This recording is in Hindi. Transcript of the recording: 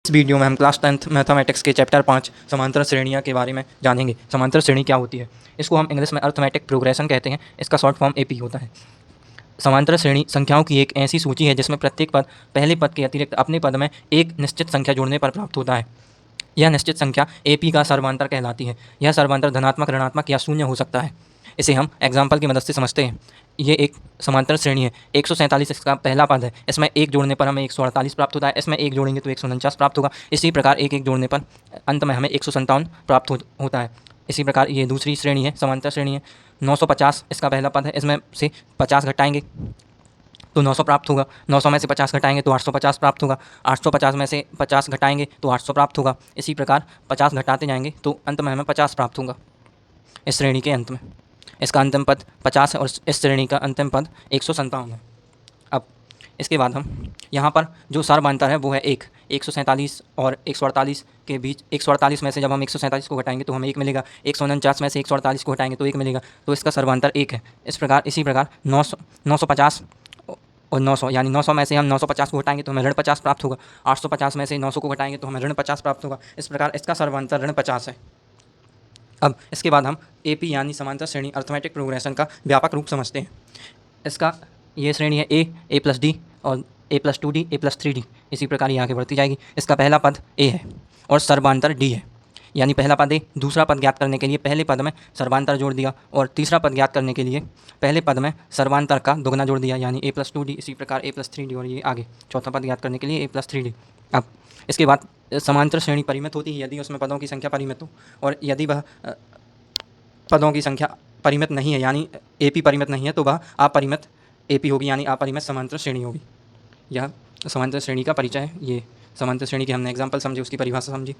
इस वीडियो में हम क्लास 10th मैथमेटिक्स के चैप्टर 5 समांतर श्रेणियाँ के बारे में जानेंगे। समांतर श्रेणी क्या होती है? इसको हम इंग्लिश में अरिथमेटिक प्रोग्रेशन कहते हैं। इसका शॉर्ट फॉर्म एपी होता है। समांतर श्रेणी संख्याओं की एक ऐसी सूची है जिसमें प्रत्येक पद पहले पद के अतिरिक्त अपने पद में एक निश्चित संख्या जोड़ने पर प्राप्त होता है। यह निश्चित संख्या एपी का सर्वांतर कहलाती है। यह सर्वांतर धनात्मक, ऋणात्मक या शून्य हो सकता है। इसे हम एग्जाम्पल की मदद से समझते हैं। ये एक समांतर श्रेणी है। 147 इसका पहला पद है। इसमें एक जोड़ने पर हमें 148 प्राप्त होता है। इसमें एक जोड़ेंगे तो 149 प्राप्त होगा। इसी प्रकार एक एक जोड़ने पर अंत में हमें 157 प्राप्त होता है। इसी प्रकार ये दूसरी श्रेणी है, समांतर श्रेणी है। 950 इसका पहला पद है। इसमें से 50 घटाएंगे तो 900 प्राप्त होगा। 900 में से 50 घटाएंगे तो 850 प्राप्त होगा। 850 में से 50 घटाएंगे तो 800 प्राप्त होगा। इसी प्रकार 50 घटाते जाएंगे तो अंत में हमें 50 प्राप्त होगा। इस श्रेणी के अंत में इसका अंतिम पद 50 है और इस श्रेणी का अंतिम पद 157 है। अब इसके बाद हम यहाँ पर जो सर्वांतर है वो है 147 और 148 के बीच। 148 में से जब हम 147 को घटाएंगे तो हमें 1 मिलेगा। 149 में से 148 को घटाएंगे तो 1 मिलेगा। तो इसका सर्वांतर 1 है। इसी प्रकार 950 और 900, यानी 900 में से हम 950 को घटाएंगे तो हमें ऋण 50 प्राप्त होगा। 850 में से 900 को घटाएंगे तो हमें ऋण 50 प्राप्त होगा। इस प्रकार इसका सर्वांतर ऋण 50 है। अब इसके बाद हम एपी यानी समांतर श्रेणी अरिथमेटिक प्रोग्रेशन का व्यापक रूप समझते हैं। इसका ये श्रेणी है ए प्लस डी और a+2d a+3d। इसी प्रकार ये आगे बढ़ती जाएगी। इसका पहला पद ए है और सर्वांतर डी है। यानी पहला पद ए, दूसरा पद ज्ञात करने के लिए पहले पद में सर्वांतर जोड़ दिया और तीसरा पद ज्ञात करने के लिए पहले पद में सर्वांतर का दोगुना जोड़ दिया, यानी a+2d। इसी प्रकार a+3d और ये आगे चौथा पद ज्ञात करने के लिए a+3d। अब इसके बाद समांतर श्रेणी परिमित होती है यदि उसमें पदों की संख्या परिमित हो, और यदि वह पदों की संख्या परिमित नहीं है, यानी एपी परिमित नहीं है, तो वह अपरिमित एपी होगी, यानी अपरिमित समांतर श्रेणी होगी। यह समांतर श्रेणी का परिचय है। ये समांतर श्रेणी के हमने एग्जाम्पल समझे, उसकी परिभाषा समझी।